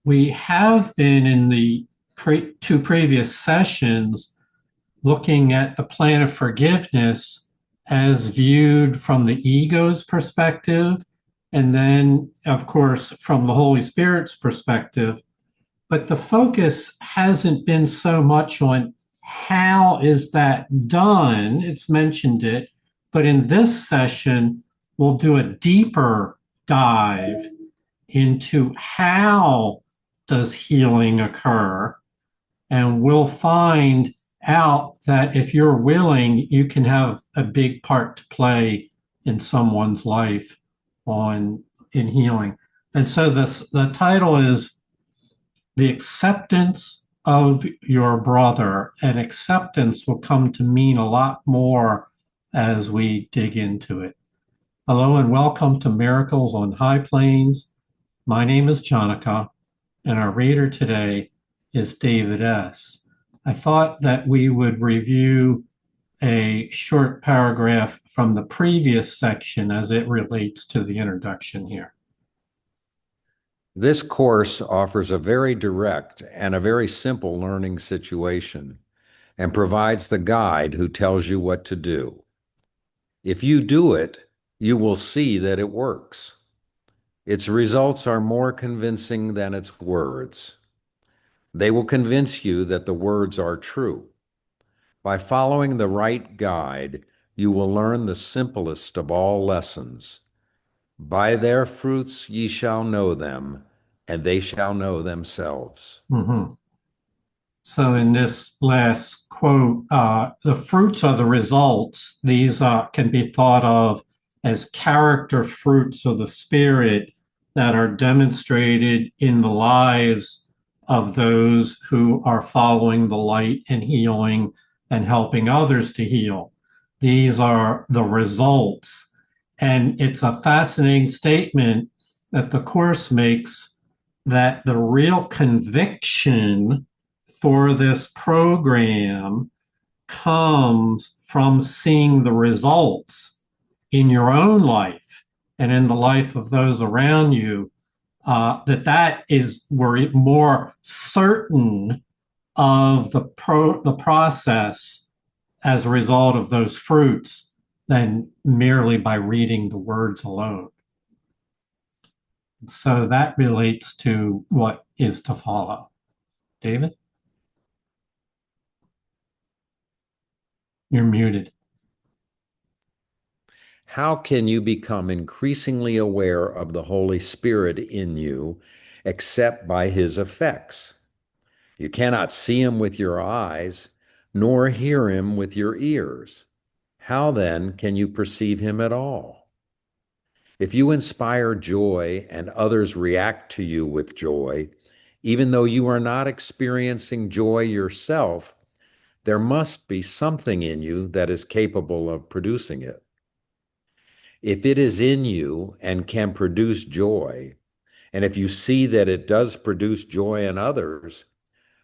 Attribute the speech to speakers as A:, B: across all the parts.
A: we have been in the two previous sessions looking at the plan of forgiveness as viewed from the ego's perspective, and then, of course, from the Holy Spirit's perspective. But the focus hasn't been so much on how is that done. It's mentioned it, but in this session, we'll do a deeper dive into how does healing occur, and we'll find out that if you're willing, you can have a big part to play in someone's life in healing. And so the title is The Acceptance of Your Brother, and acceptance will come to mean a lot more as we dig into it. Hello and welcome to Miracles on High Plains. My name is Jonica, and our reader today is David S. I thought that we would review a short paragraph from the previous section as it relates to the introduction here.
B: This course offers a very direct and a very simple learning situation and provides the guide who tells you what to do. If you do it, you will see that it works. Its results are more convincing than its words. They will convince you that the words are true. By following the right guide, you will learn the simplest of all lessons. By their fruits ye shall know them, and they shall know themselves.
A: Mm-hmm. So in this last quote, the fruits are the results. These can be thought of as character fruits of the Spirit that are demonstrated in the lives of those who are following the light and healing and helping others to heal. These are the results. And it's a fascinating statement that the Course makes that the real conviction for this program comes from seeing the results in your own life and in the life of those around you, that is we're more certain of the process as a result of those fruits than merely by reading the words alone. So that relates to what is to follow. David? You're muted.
B: How can you become increasingly aware of the Holy Spirit in you except by his effects? You cannot see him with your eyes, nor hear him with your ears. How then can you perceive him at all? If you inspire joy and others react to you with joy, even though you are not experiencing joy yourself, there must be something in you that is capable of producing it. If it is in you and can produce joy, and if you see that it does produce joy in others,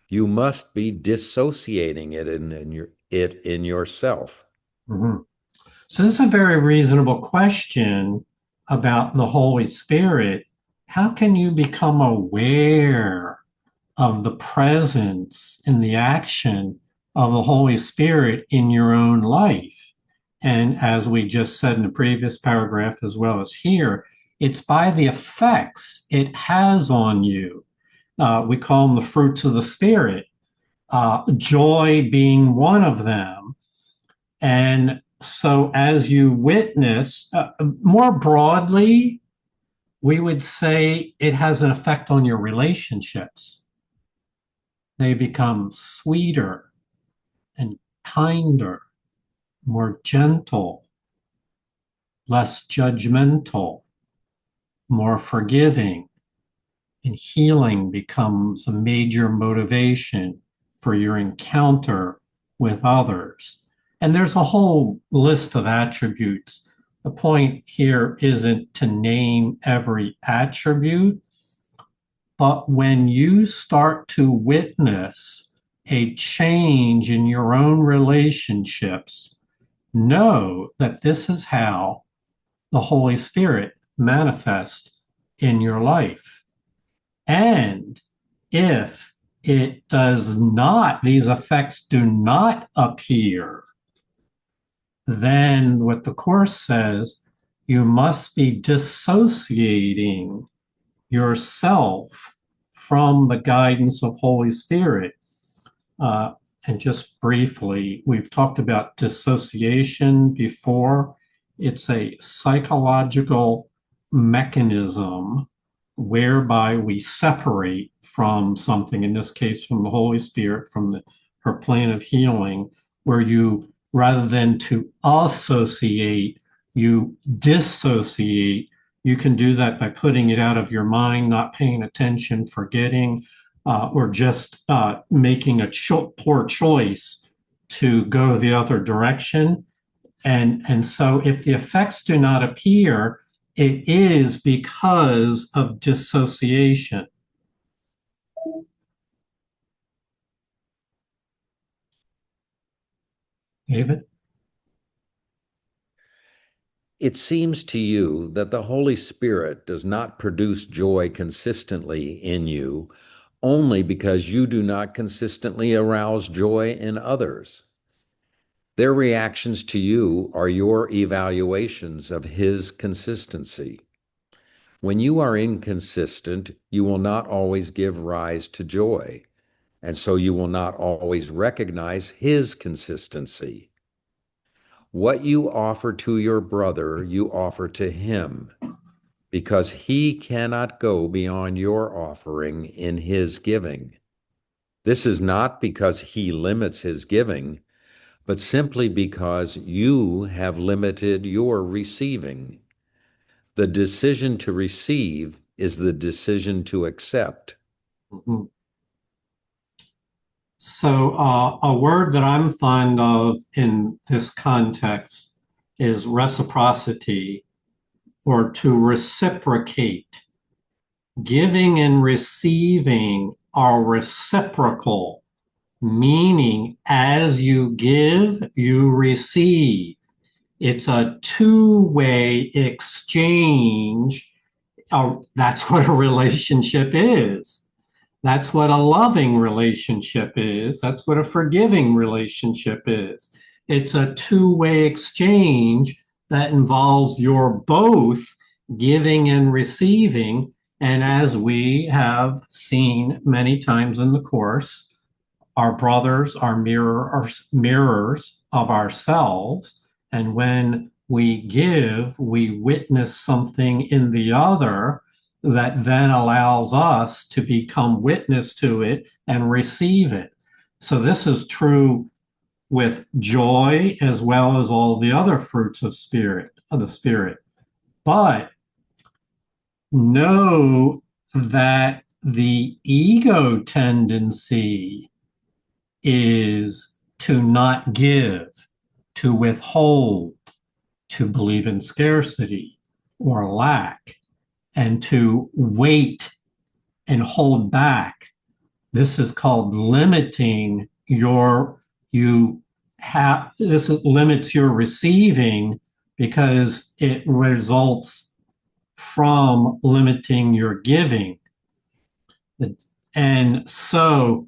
B: you must be dissociating it in yourself.
A: Mm-hmm. So this is a very reasonable question about the Holy Spirit. How can you become aware of the presence and the action of the Holy Spirit in your own life? And as we just said in the previous paragraph, as well as here, it's by the effects it has on you. We call them the fruits of the Spirit, joy being one of them. And so as you witness, more broadly, we would say it has an effect on your relationships. They become sweeter and kinder, more gentle, less judgmental, more forgiving, and healing becomes a major motivation for your encounter with others. And there's a whole list of attributes. The point here isn't to name every attribute, but when you start to witness a change in your own relationships, know that this is how the Holy Spirit manifests in your life. And if it does not, these effects do not appear, then what the Course says, you must be dissociating yourself from the guidance of Holy Spirit. Uh, and just briefly, we've talked about dissociation before. It's a psychological mechanism whereby we separate from something, in this case, from the Holy Spirit, from her plan of healing, where you, rather than to associate, you dissociate. You can do that by putting it out of your mind, not paying attention, forgetting, or just making a poor choice to go the other direction. And so if the effects do not appear, it is because of dissociation. David?
B: It seems to you that the Holy Spirit does not produce joy consistently in you only because you do not consistently arouse joy in others. Their reactions to you are your evaluations of His consistency. When you are inconsistent, you will not always give rise to joy, and so you will not always recognize His consistency. What you offer to your brother, you offer to him, because he cannot go beyond your offering in his giving. This is not because he limits his giving, but simply because you have limited your receiving. The decision to receive is the decision to accept.
A: Mhm. So, a word that I'm fond of in this context is reciprocity, or to reciprocate. Giving and receiving are reciprocal, meaning as you give, you receive. It's a two-way exchange. That's what a relationship is. That's what a loving relationship is. That's what a forgiving relationship is. It's a two-way exchange that involves your both giving and receiving. And as we have seen many times in the Course, our brothers are mirrors of ourselves. And when we give, we witness something in the other that then allows us to become witness to it and receive it. So this is true with joy as well as all the other fruits of the spirit. But know that the ego tendency is to not give, to withhold, to believe in scarcity or lack, and to wait and hold back. This is called limiting your, you have, this limits your receiving because it results from limiting your giving. And so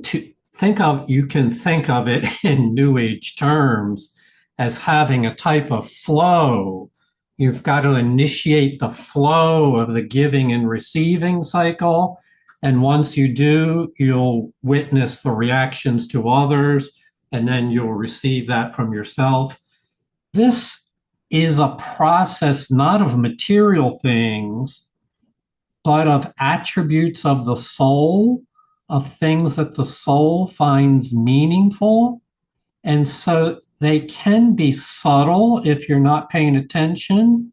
A: to think of, you can think of it in New Age terms as having a type of flow. You've got to initiate the flow of the giving and receiving cycle. And once you do, you'll witness the reactions to others, and then you'll receive that from yourself. This is a process not of material things, but of attributes of the soul, of things that the soul finds meaningful. And so they can be subtle if you're not paying attention.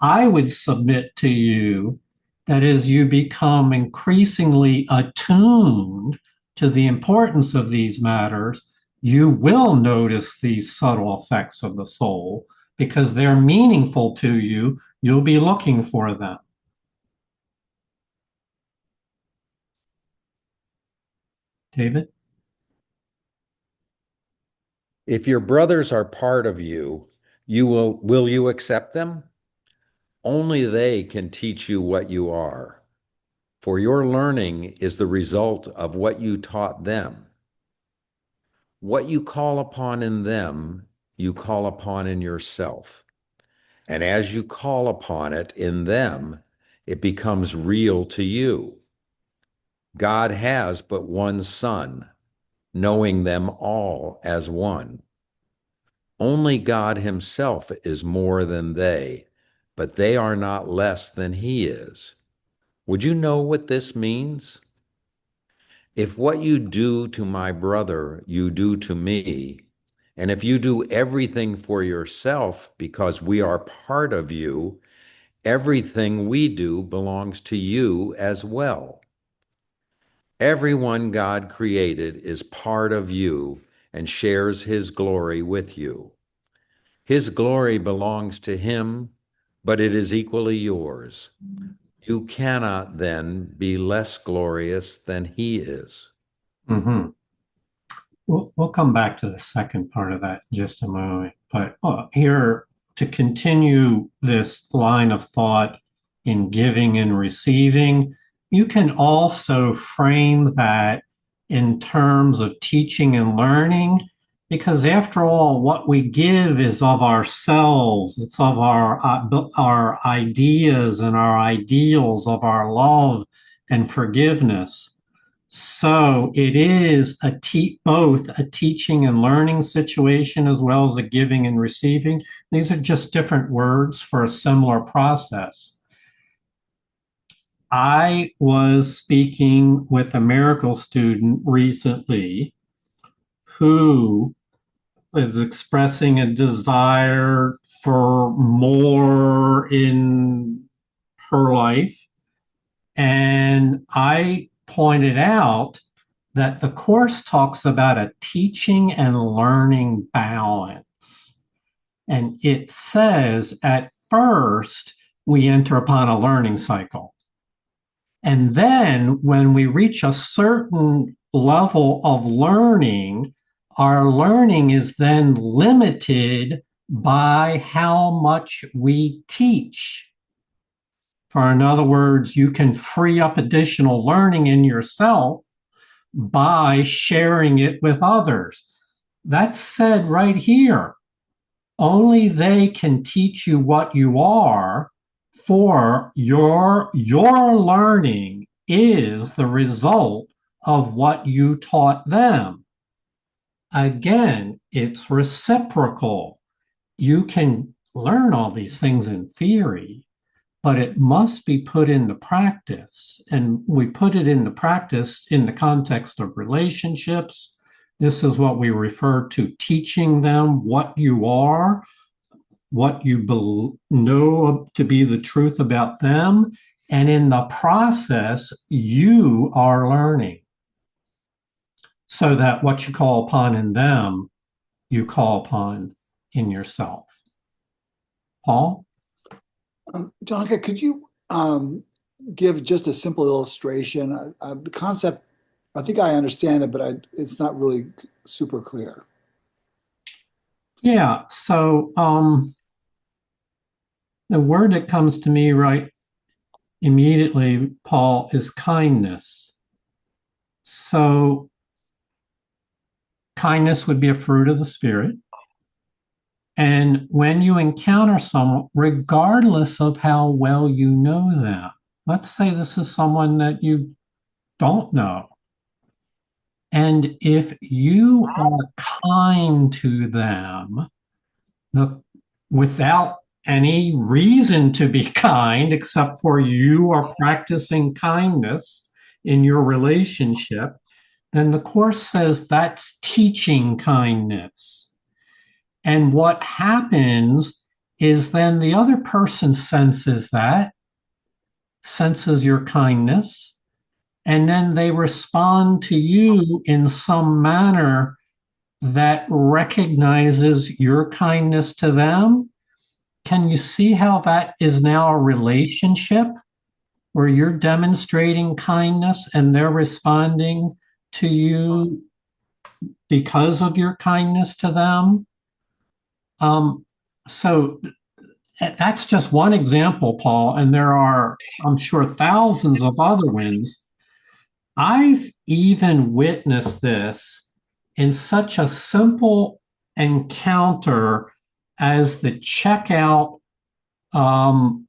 A: I would submit to you that as you become increasingly attuned to the importance of these matters, you will notice these subtle effects of the soul because they're meaningful to you. You'll be looking for them. David?
B: If your brothers are part of you, will you accept them? Only they can teach you what you are. For your learning is the result of what you taught them. What you call upon in them, you call upon in yourself. And as you call upon it in them, it becomes real to you. God has but one Son, knowing them all as one. Only God himself is more than they, but they are not less than he is. Would you know what this means? If what you do to my brother, you do to me, and if you do everything for yourself because we are part of you, everything we do belongs to you as well. Everyone God created is part of you and shares his glory with you. His glory belongs to him, but it is equally yours. You cannot then be less glorious than he is.
A: Mhm. We'll come back to the second part of that in just a moment. But here, to continue this line of thought in giving and receiving, you can also frame that in terms of teaching and learning, because after all, what we give is of ourselves. It's of our ideas and our ideals of our love and forgiveness. So it is both a teaching and learning situation as well as a giving and receiving. These are just different words for a similar process. I was speaking with a miracle student recently who is expressing a desire for more in her life. And I pointed out that the Course talks about a teaching and learning balance. And it says at first we enter upon a learning cycle. And then when we reach a certain level of learning, our learning is then limited by how much we teach. For in other words, you can free up additional learning in yourself by sharing it with others. That's said right here. Only they can teach you what you are, for your learning is the result of what you taught them. Again, it's reciprocal. You can learn all these things in theory, but it must be put into practice. And we put it into practice in the context of relationships. This is what we refer to teaching them what you are, what you know to be the truth about them. And in the process, you are learning. So that what you call upon in them, you call upon in yourself. Paul?
C: Jonica, could you give just a simple illustration? The concept, I think I understand it, but it's not really super clear.
A: Yeah, so the word that comes to me right immediately, Paul, is kindness. So kindness would be a fruit of the Spirit. And when you encounter someone, regardless of how well you know them, let's say this is someone that you don't know. And if you are kind to them, without any reason to be kind, except for you are practicing kindness in your relationship, then the Course says that's teaching kindness. And what happens is then the other person senses your kindness, and then they respond to you in some manner that recognizes your kindness to them. Can you see how that is now a relationship where you're demonstrating kindness and they're responding to you because of your kindness to them? So That's just one example, Paul, and there are, I'm sure, thousands of other ones. I've even witnessed this in such a simple encounter as the checkout from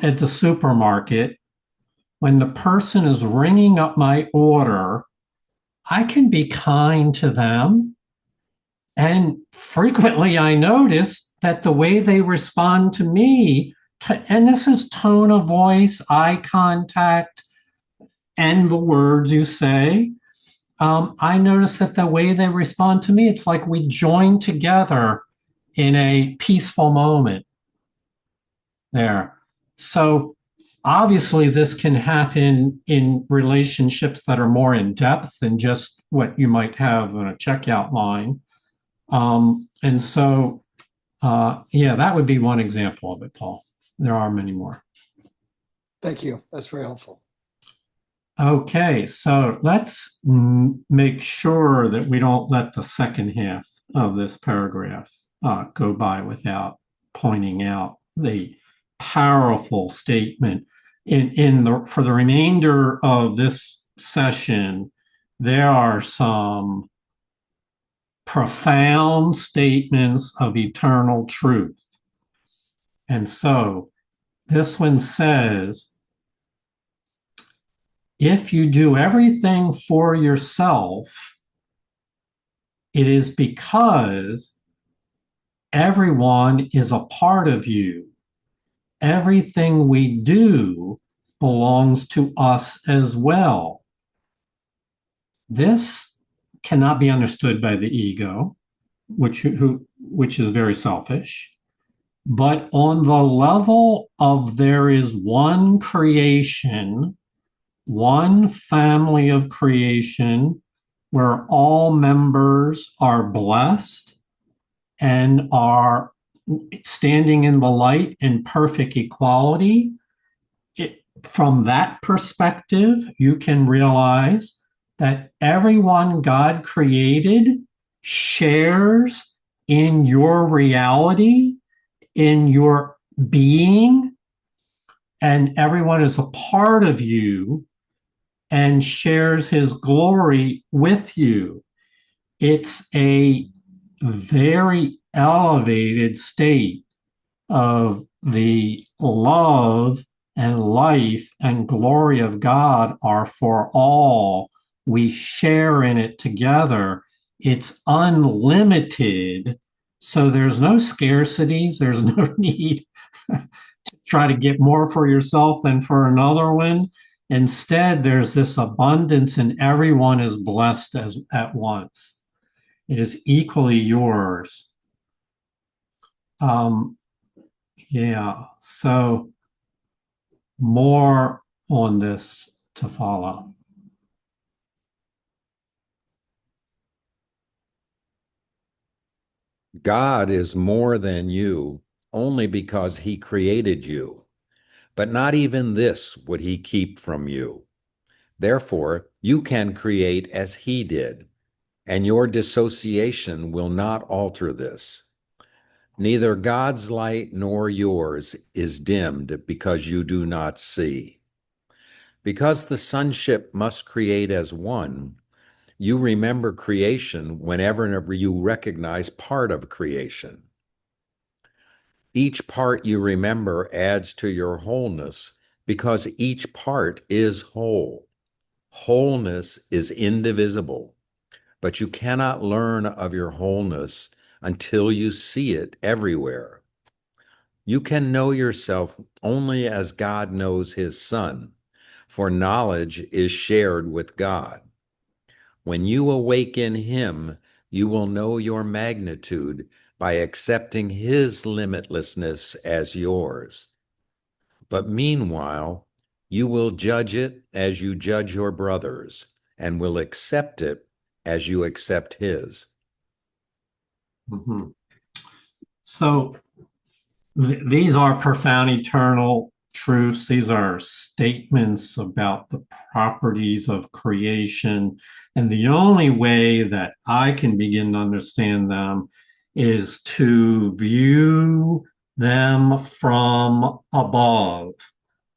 A: at the supermarket. When the person is ringing up my order, I can be kind to them. And frequently I notice that the way they respond to me, and this is tone of voice, eye contact, and the words you say, I notice that the way they respond to me, it's like we join together in a peaceful moment there. So obviously, this can happen in relationships that are more in depth than just what you might have in a checkout line. And so, yeah, that would be one example of it, Paul. There are many more.
C: Thank you. That's very helpful.
A: Okay, so let's make sure that we don't let the second half of this paragraph go by without pointing out the powerful statement. For the remainder of this session, there are some profound statements of eternal truth. And so this one says, if you do everything for yourself, it is because everyone is a part of you. Everything we do belongs to us as well. This cannot be understood by the ego, which is very selfish. But on the level of there is one creation, one family of creation where all members are blessed and are standing in the light in perfect equality. From that perspective, you can realize that everyone God created shares in your reality, in your being, and everyone is a part of you and shares his glory with you. It's a very elevated state of the love and life and glory of God are for all. We share in it together. It's unlimited. So there's no scarcities. There's no need to try to get more for yourself than for another one. Instead, there's this abundance and everyone is blessed at once. It is equally yours. Yeah, so more on this to follow.
B: God is more than you only because he created you, but not even this would he keep from you. Therefore, you can create as he did, and your dissociation will not alter this. Neither God's light nor yours is dimmed because you do not see. Because the sonship must create as one, you remember creation whenever you recognize part of creation. Each part you remember adds to your wholeness because each part is whole. Wholeness is indivisible, but you cannot learn of your wholeness until you see it everywhere. You can know yourself only as God knows his Son, for knowledge is shared with God. When you awake in him, you will know your magnitude by accepting his limitlessness as yours. But meanwhile, you will judge it as you judge your brothers, and will accept it as you accept his.
A: Mm-hmm. So these are profound eternal truths. These are statements about the properties of creation. And the only way that I can begin to understand them is to view them from above,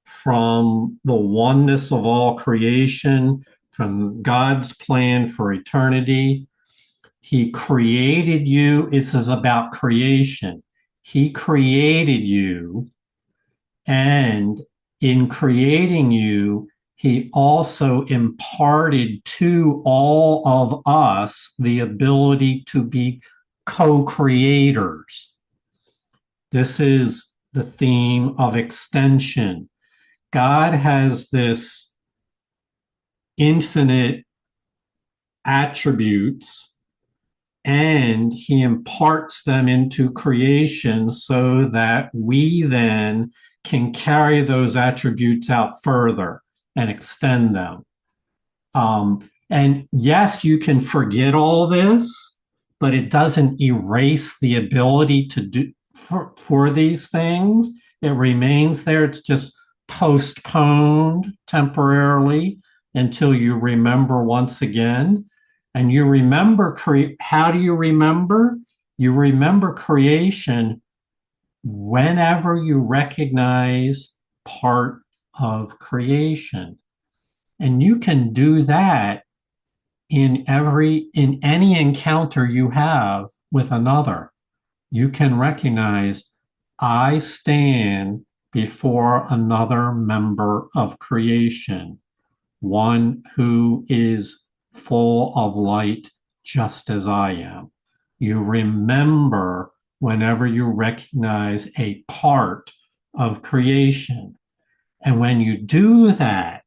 A: from the oneness of all creation, from God's plan for eternity. He created you. This is about creation. He created you, and in creating you, he also imparted to all of us the ability to be co-creators. This is the theme of extension. God has this infinite attributes, and he imparts them into creation so that we then can carry those attributes out further and extend them. And yes, you can forget all this, but it doesn't erase the ability to do for these things. It remains there. It's just postponed temporarily until you remember once again. And you remember, how do you remember? You remember creation whenever you recognize part of creation. And you can do that in any encounter you have with another. You can recognize, I stand before another member of creation, one who is full of light just as I am. You remember whenever you recognize a part of creation. And when you do that,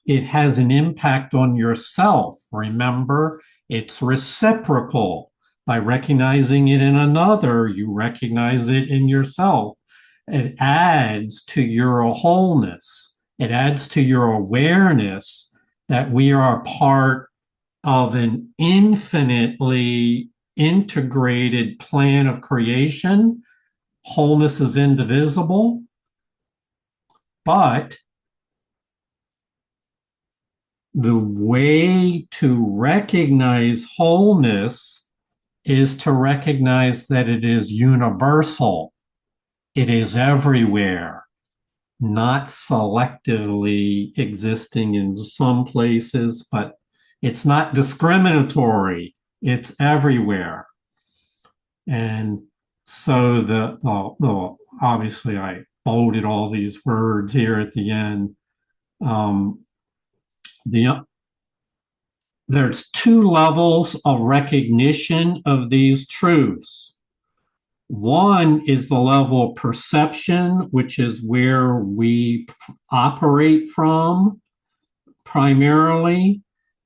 A: it has an impact on yourself. Remember, it's reciprocal. By recognizing it in another, you recognize it in yourself. It adds to your wholeness. It adds to your awareness that we are part of an infinitely integrated plan of creation. Wholeness is indivisible, but the way to recognize wholeness is to recognize that it is universal. It is everywhere, not selectively existing in some places, but it's not discriminatory. It's everywhere. And so obviously I bolded all these words here at the end. There's two levels of recognition of these truths. One is the level of perception, which is where we operate from primarily.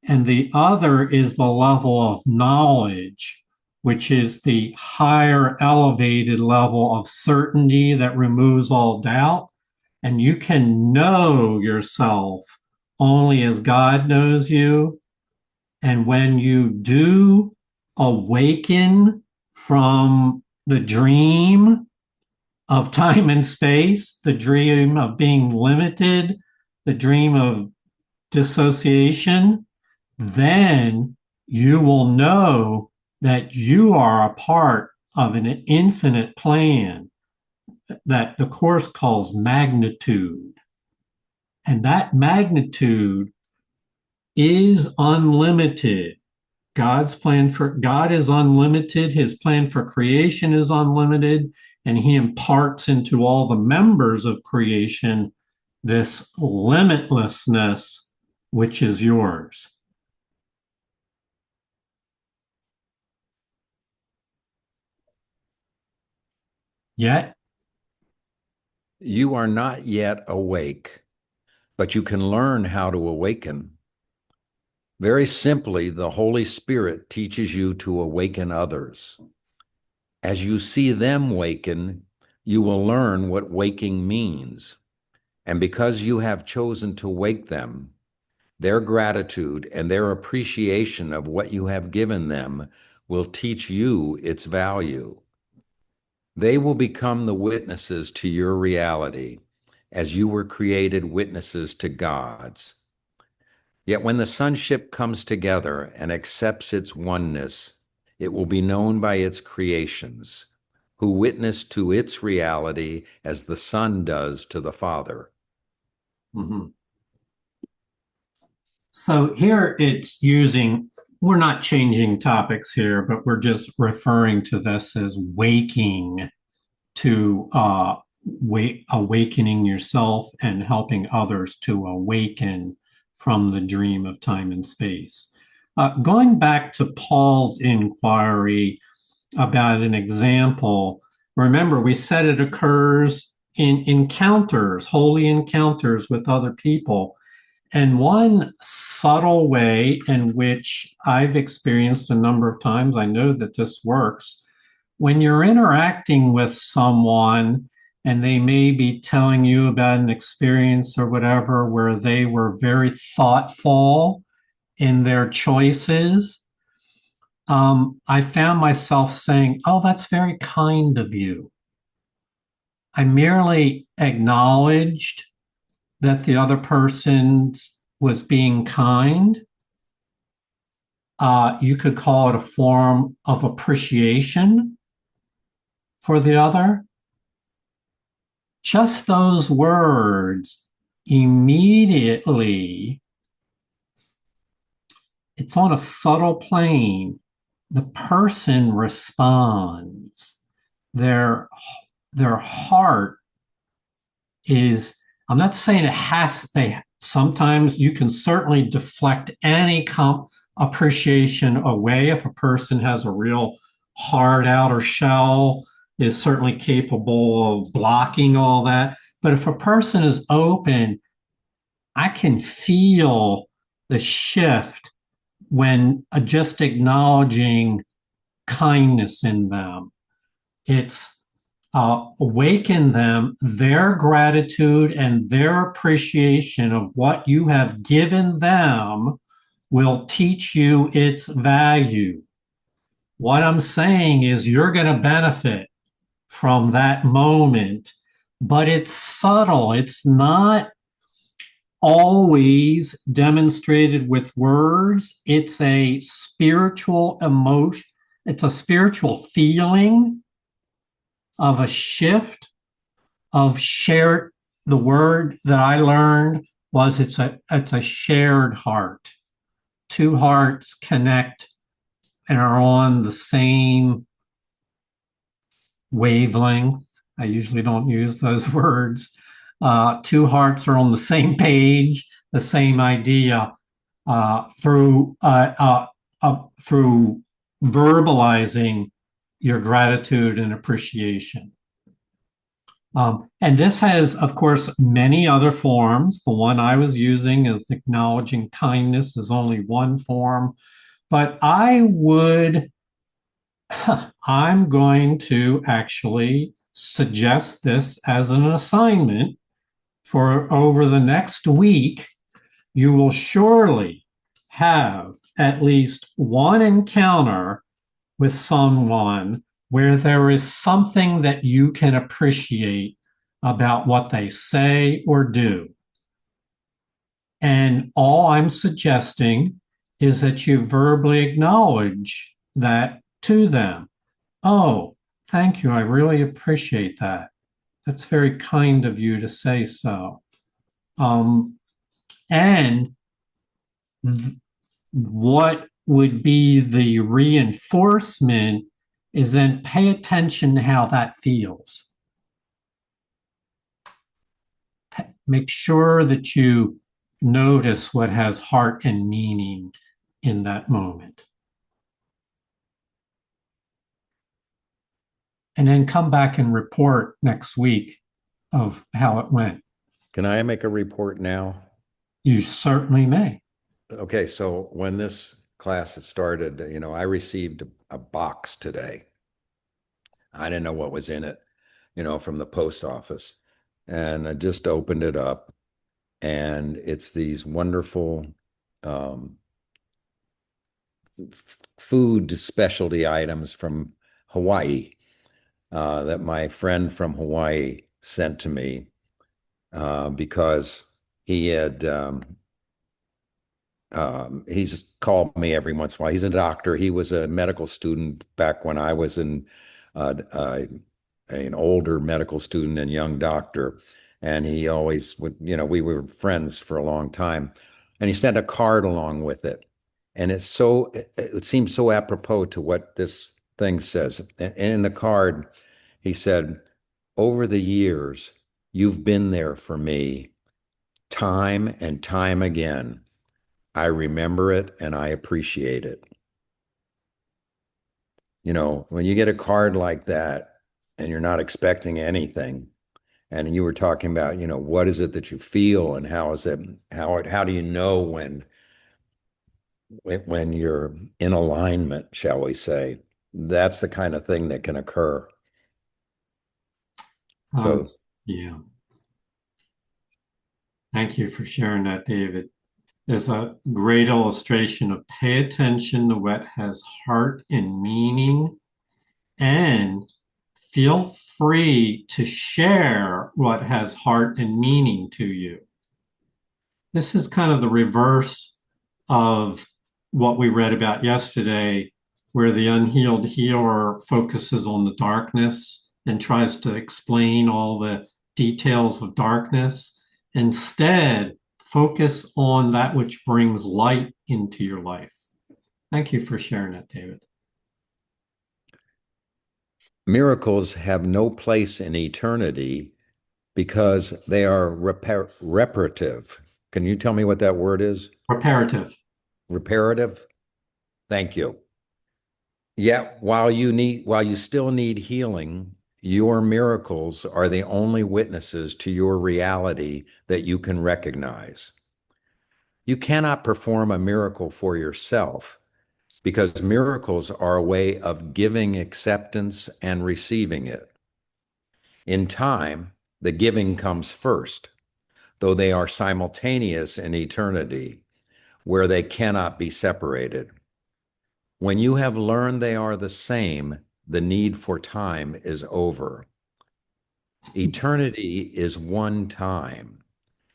A: And the other is the level of knowledge, which is the higher elevated level of certainty that removes all doubt. And you can know yourself only as God knows you. And when you do awaken from the dream of time and space, the dream of being limited, the dream of dissociation, then you will know that you are a part of an infinite plan that the Course calls magnitude. And that magnitude is unlimited. God is unlimited. His plan for creation is unlimited, and he imparts into all the members of creation this limitlessness, which is yours. Yet,
B: You are not yet awake, but you can learn how to awaken. Very simply, the Holy Spirit teaches you to awaken others. As you see them waken, you will learn what waking means. And because you have chosen to wake them, their gratitude and their appreciation of what you have given them will teach you its value. They will become the witnesses to your reality, as you were created witnesses to God's. Yet when the sonship comes together and accepts its oneness, it will be known by its creations, who witness to its reality as the Son does to the Father.
A: Mhm. So here it's using, we're not changing topics here, but we're just referring to this as waking to awakening yourself and helping others to awaken from the dream of time and space. Going back to Paul's inquiry about an example, remember we said it occurs in encounters, holy encounters with other people. And one subtle way in which I've experienced a number of times, I know that this works, when you're interacting with someone and they may be telling you about an experience or whatever where they were very thoughtful in their choices, I found myself saying, "Oh, that's very kind of you." I merely acknowledged that the other person was being kind. You could call it a form of appreciation for the other. Just those words immediately, it's on a subtle plane. The person responds. Their their heart is, I'm not saying it has, they sometimes you can certainly deflect any appreciation away if a person has a real hard outer shell, is certainly capable of blocking all that. But if a person is open, I can feel the shift when just acknowledging kindness in them. It's awaken them, their gratitude and their appreciation of what you have given them will teach you its value. What I'm saying is you're going to benefit from that moment, but it's subtle. It's not always demonstrated with words. It's a spiritual emotion, it's a spiritual feeling of a shift of shared. The word that I learned was it's a shared heart. Two hearts connect and are on the same wavelength. I usually don't use those words. Two hearts are on the same page, the same idea, through verbalizing your gratitude and appreciation. And this has, of course, many other forms. The one I was using is acknowledging kindness is only one form, but I'm going to actually suggest this as an assignment for over the next week. You will surely have at least one encounter with someone where there is something that you can appreciate about what they say or do. And all I'm suggesting is that you verbally acknowledge that to them. Oh, thank you. I really appreciate that. That's very kind of you to say so. And what would be the reinforcement is then pay attention to how that feels. Make sure that you notice what has heart and meaning in that moment. And then come back and report next week of how it went.
B: Can I make a report now?
A: You certainly may.
B: Okay, so when this class had started, I received a box today. I didn't know what was in it, from the post office. And I just opened it up, and it's these wonderful food specialty items from Hawaii that my friend from Hawaii sent to me because he had he's called me every once in a while. He's a doctor. He was a medical student back when I was in an older medical student and young doctor, and he always would, we were friends for a long time, and he sent a card along with it. And it seems so apropos to what this thing says. And in the card, he said, over the years, you've been there for me time and time again. I remember it and I appreciate it. When you get a card like that and you're not expecting anything, and you were talking about, what is it that you feel and how do you know when you're in alignment, shall we say? That's the kind of thing that can occur. So,
A: yeah. Thank you for sharing that, David. There's a great illustration of pay attention to what has heart and meaning, and feel free to share what has heart and meaning to you. This is kind of the reverse of what we read about yesterday, where the unhealed healer focuses on the darkness and tries to explain all the details of darkness. Instead, focus on that which brings light into your life. Thank you for sharing that, David.
B: Miracles have no place in eternity because they are reparative. Can you tell me what that word is?
A: Reparative.
B: Reparative? Thank you. Yet, while you still need healing, your miracles are the only witnesses to your reality that you can recognize. You cannot perform a miracle for yourself because miracles are a way of giving acceptance and receiving it. In time, the giving comes first, though they are simultaneous in eternity, where they cannot be separated. When you have learned they are the same, the need for time is over. Eternity is one time,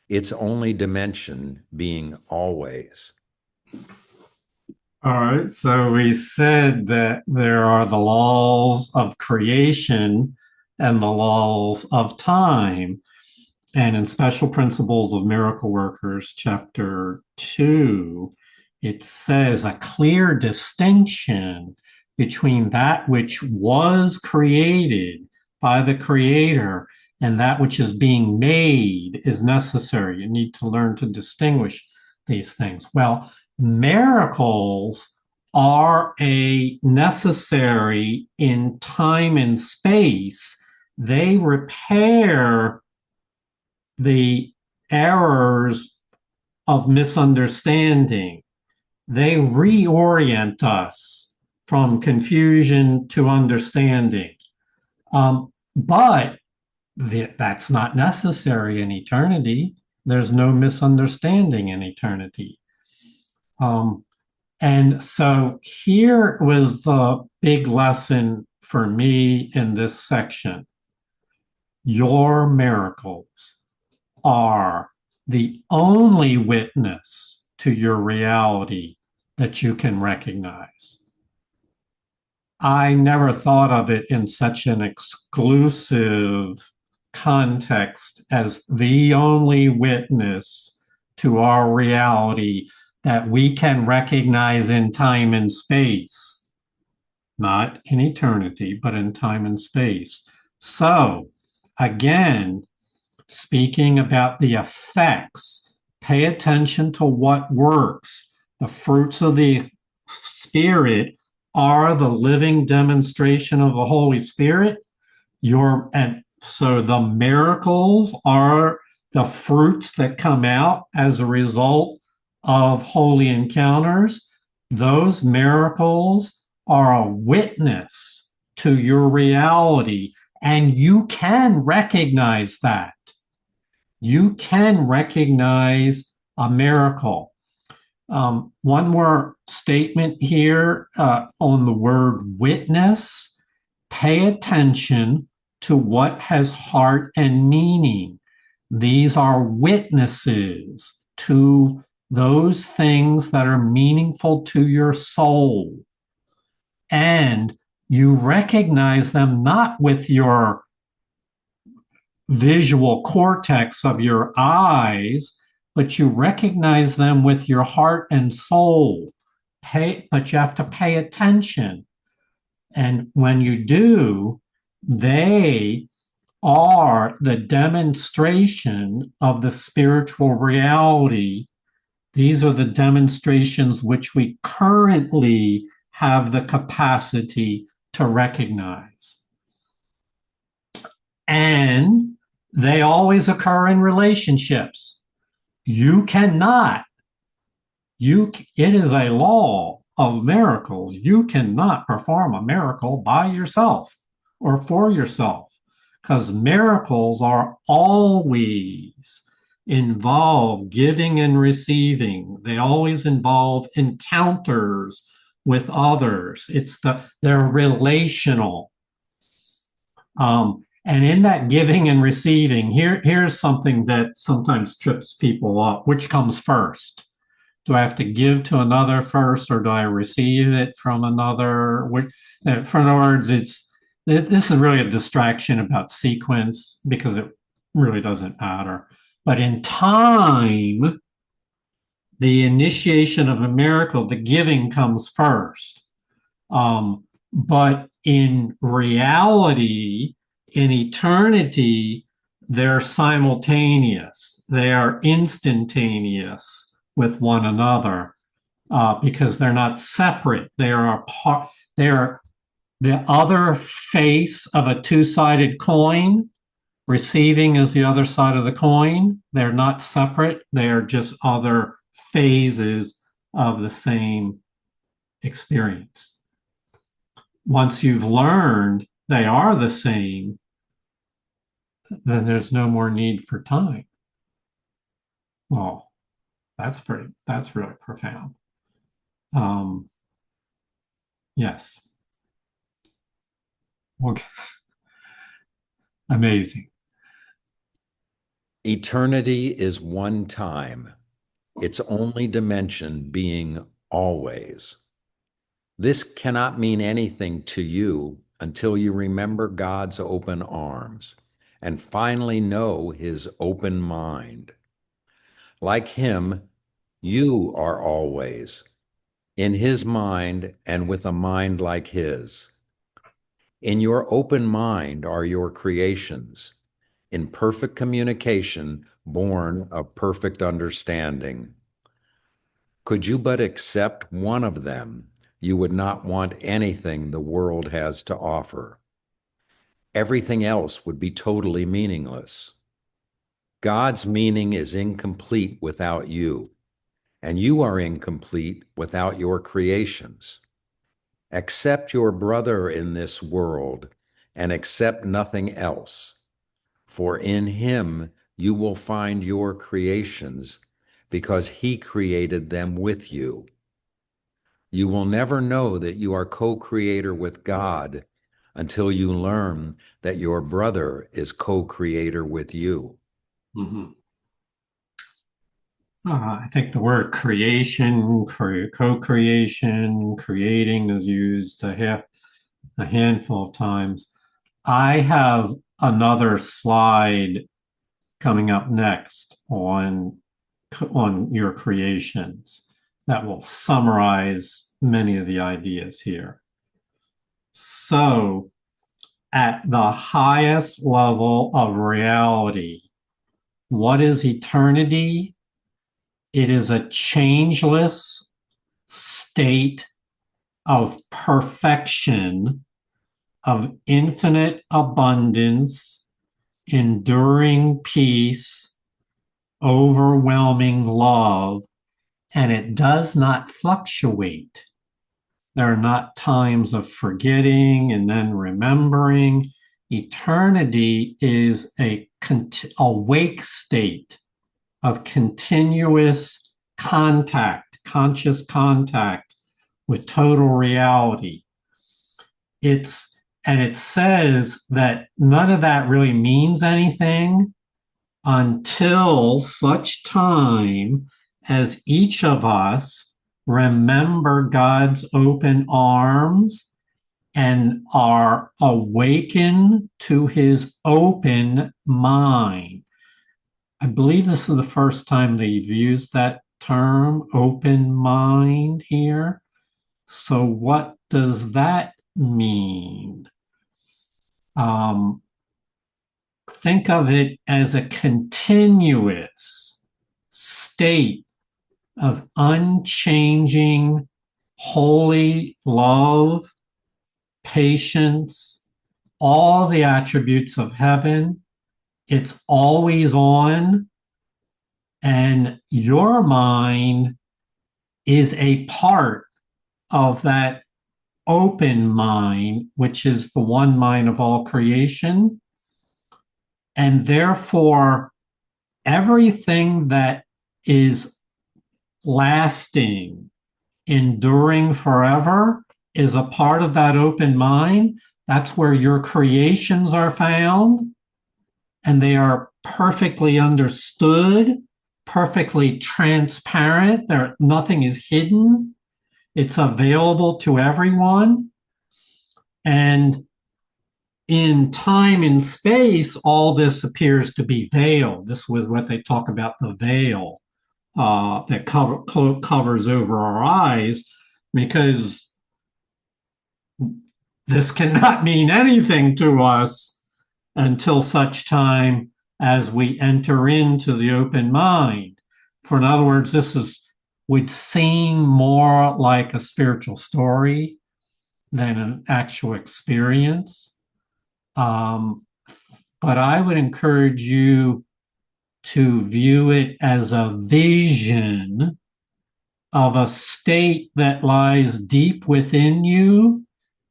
B: its only dimension being always.
A: All right, so we said that there are the laws of creation and the laws of time. And in Special Principles of Miracle Workers, chapter 2, it says a clear distinction between that which was created by the Creator and that which is being made is necessary. You need to learn to distinguish these things. Well, miracles are a necessary in time and space. They repair the errors of misunderstanding. They reorient us from confusion to understanding. But that's not necessary in eternity. There's no misunderstanding in eternity. And so here was the big lesson for me in this section. Your miracles are the only witness to your reality that you can recognize. I never thought of it in such an exclusive context as the only witness to our reality that we can recognize in time and space, not in eternity, but in time and space. So, again, speaking about the effects, pay attention to what works. The fruits of the Spirit are the living demonstration of the Holy Spirit. And so the miracles are the fruits that come out as a result of holy encounters. Those miracles are a witness to your reality, and you can recognize that. You can recognize a miracle. One more statement here on the word witness. Pay attention to what has heart and meaning. These are witnesses to those things that are meaningful to your soul. And you recognize them not with your visual cortex of your eyes, but you recognize them with your heart and soul. But you have to pay attention. And when you do, they are the demonstration of the spiritual reality. These are the demonstrations which we currently have the capacity to recognize. And they always occur in relationships. You cannot, it is a law of miracles. You cannot perform a miracle by yourself or for yourself, because miracles are always involve giving and receiving. They always involve encounters with others. They're relational. And in that giving and receiving, here's something that sometimes trips people up. Which comes first? Do I have to give to another first, or do I receive it from another? In other words, this is really a distraction about sequence, because it really doesn't matter. But in time, the initiation of a miracle, the giving comes first. But in reality, in eternity, they're simultaneous. They are instantaneous with one another, because they're not separate. They are a part. They are the other face of a two-sided coin. Receiving is the other side of the coin. They're not separate. They are just other phases of the same experience. Once you've learned they are the same, then there's no more need for time. Well, that's really profound. Yes. Okay. Amazing.
B: Eternity is one time, its only dimension being always. This cannot mean anything to you until you remember God's open arms and finally know his open mind. Like him, you are always in his mind and with a mind like his. In your open mind are your creations, in perfect communication, born of perfect understanding. Could you but accept one of them, you would not want anything the world has to offer. Everything else would be totally meaningless. God's meaning is incomplete without you, and you are incomplete without your creations. Accept your brother in this world and accept nothing else, for in him you will find your creations because he created them with you. You will never know that you are co-creator with God until you learn that your brother is co-creator with you.
A: Mm-hmm. I think the word creation, co-creation, creating is used a handful of times. I have another slide coming up next on your creations that will summarize many of the ideas here. So, at the highest level of reality, what is eternity? It is a changeless state of perfection, of infinite abundance, enduring peace, overwhelming love, and it does not fluctuate. There are not times of forgetting and then remembering. Eternity is a awake state of continuous contact, conscious contact with total reality. And it says that none of that really means anything until such time as each of us remember God's open arms and are awakened to his open mind. I believe this is the first time they've used that term, open mind, here. So, what does that mean? Think of it as a continuous state of unchanging, holy love, patience, all the attributes of heaven. It's always on, and your mind is a part of that open mind, which is the one mind of all creation. And therefore, everything that is lasting, enduring forever, is a part of that open mind. That's where your creations are found, and they are perfectly understood, perfectly transparent. Nothing is hidden. It's available to everyone. And in time and space, all this appears to be veiled. This was what they talk about, the veil that covers over our eyes, because this cannot mean anything to us until such time as we enter into the open mind. For in other words, would seem more like a spiritual story than an actual experience. But I would encourage you to view it as a vision of a state that lies deep within you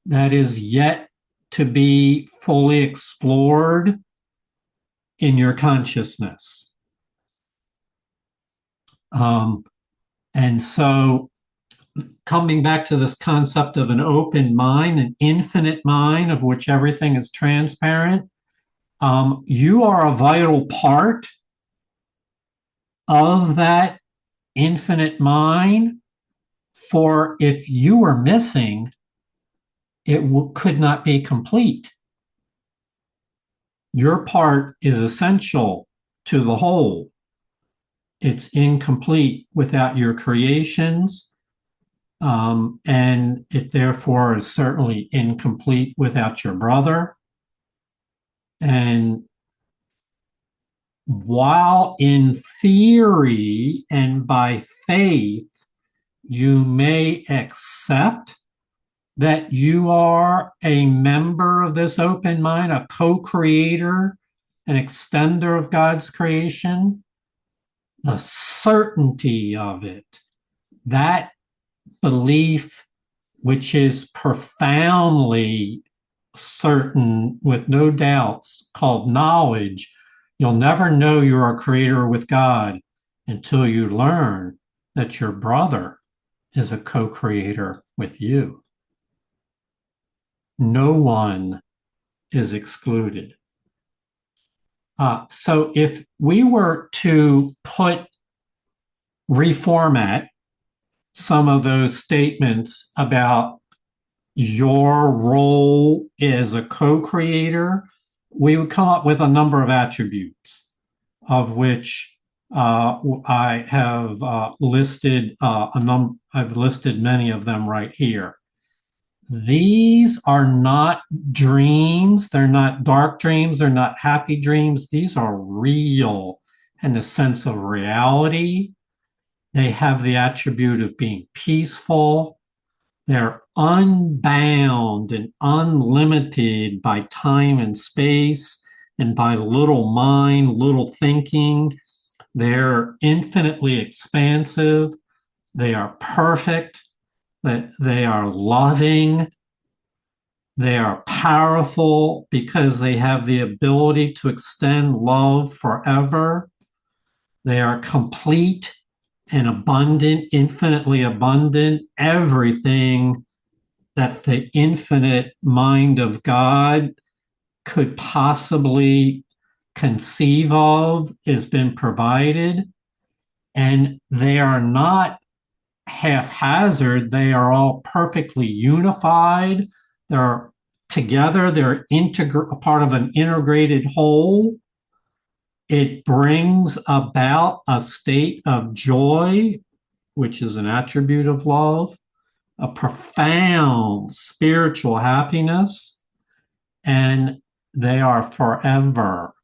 A: that is yet to be fully explored in your consciousness. And so, coming back to this concept of an open mind, an infinite mind of which everything is transparent, you are a vital part of that infinite mind. For if you were missing, it could not be complete. Your part is essential to the whole. It's incomplete without your creations, and it therefore is certainly incomplete without your brother. And while in theory and by faith, you may accept that you are a member of this open mind, a co-creator, an extender of God's creation, the certainty of it, that belief, which is profoundly certain with no doubts, called knowledge. You'll never know you're a creator with God until you learn that your brother is a co-creator with you. No one is excluded. So if we were to reformat some of those statements about your role as a co-creator, we would come up with a number of attributes, of which I have listed I've listed many of them right here. These are not dreams. They're not dark dreams. They're not happy dreams. These are real in the sense of reality. They have the attribute of being peaceful. They're unbound and unlimited by time and space and by little mind, little thinking. They're infinitely expansive. They are perfect. They are loving. They are powerful because they have the ability to extend love forever. They are complete and abundant, infinitely abundant. Everything that the infinite mind of God could possibly conceive of has been provided. And they are not haphazard. They are all perfectly unified They're together, they're a part of an integrated whole. It brings about a state of joy, which is an attribute of love, a profound spiritual happiness, and they are forever.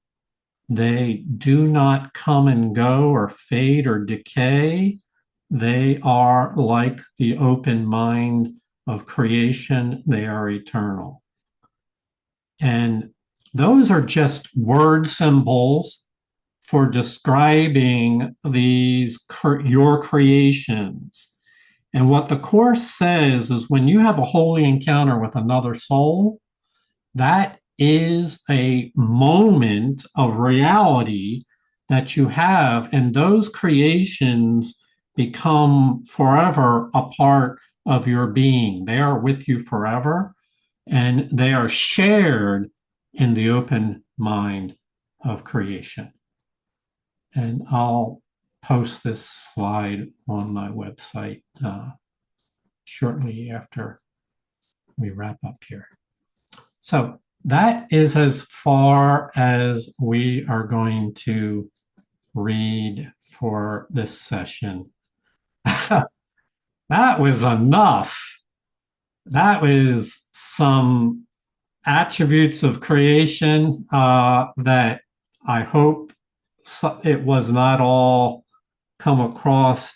A: They do not come and go or fade or decay. They are like the open mind of creation, they are eternal. And those are just word symbols for describing your creations. And what the Course says is when you have a holy encounter with another soul, that is a moment of reality that you have, and those creations become forever a part of your being. They are with you forever, and they are shared in the open mind of creation. And I'll post this slide on my website shortly after we wrap up here. So that is as far as we are going to read for this session. That was enough. That was some attributes of creation that I hope it was not all come across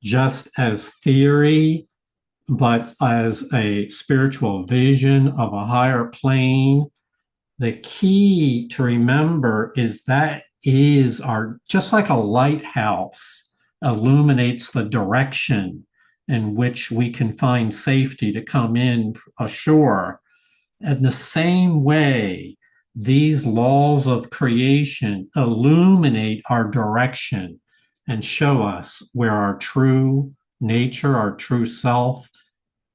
A: just as theory, but as a spiritual vision of a higher plane. The key to remember is that is just like a lighthouse illuminates the direction in which we can find safety to come in ashore. In the same way, these laws of creation illuminate our direction and show us where our true nature, our true self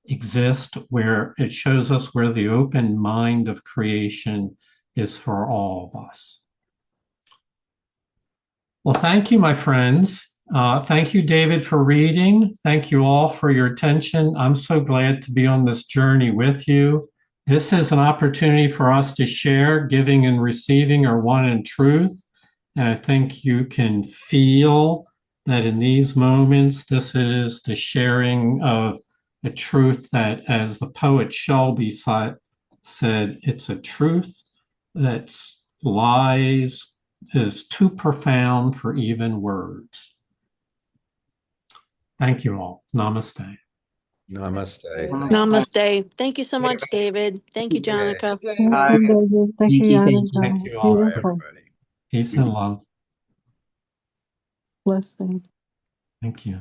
A: exist, where it shows us where the open mind of creation is for all of us. Well, thank you, my friends. Thank you, David, for reading. Thank you all for your attention. I'm so glad to be on this journey with you. This is an opportunity for us to share. Giving and receiving are one in truth. And I think you can feel that in these moments, this is the sharing of the truth that, as the poet Shelby said, it's a truth that lies is too profound for even words. Thank you all. Namaste.
B: Namaste.
D: Namaste. Thank you so much, David. Thank you, Jonica.
E: Thank you, David. Thank you, Jonica.
A: Thank you all.
B: Bye,
E: Beautiful.
B: everybody.
A: Peace and love.
E: Blessing.
A: Thank you.